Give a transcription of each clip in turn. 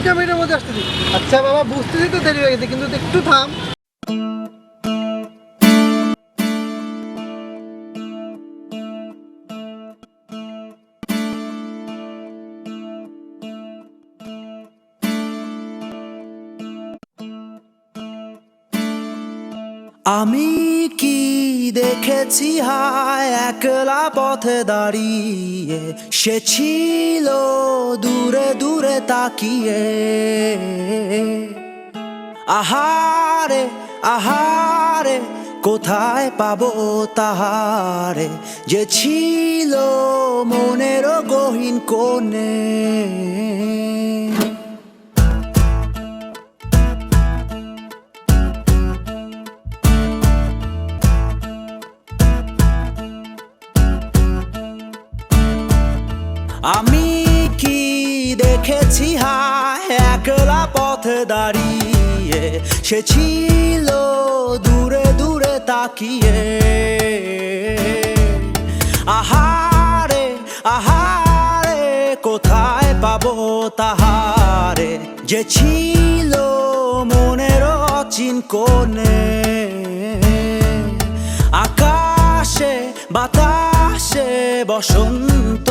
2টা মিনিটের মধ্যে আসতেছি। আচ্ছা বাবা, বুঝতেছি তো দেরি হয়ে গেছে, কিন্তু একটু থাম। আমি কি দেখেছি হায় একলা পথে দাঁড়িয়ে, সে ছিল দূরে দূরে তাকিয়ে। আহারে আহারে কোথায় পাবো তাহারে, যে ছিল মনের গহীন কোণে। আমি কি দেখেছি হায় একলা পথে দাঁড়িয়ে, সে ছিল দূরে দূরে তাকিয়ে। আহারে আহারে কোথায় পাবো তাহারে, যে ছিল মনের অচিন কোণে। আকাশে বাতাসে বসন্ত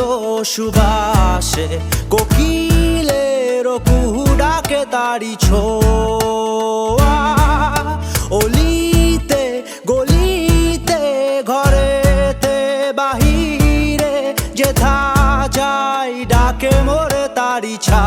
সুবাসে, কোকিলের কুহু ডাকে তারি ছোঁয়া। অলিতে গলিতে ঘরেতে বাহিরে, যেথা যাই ডাকে মোরে তারি ছা।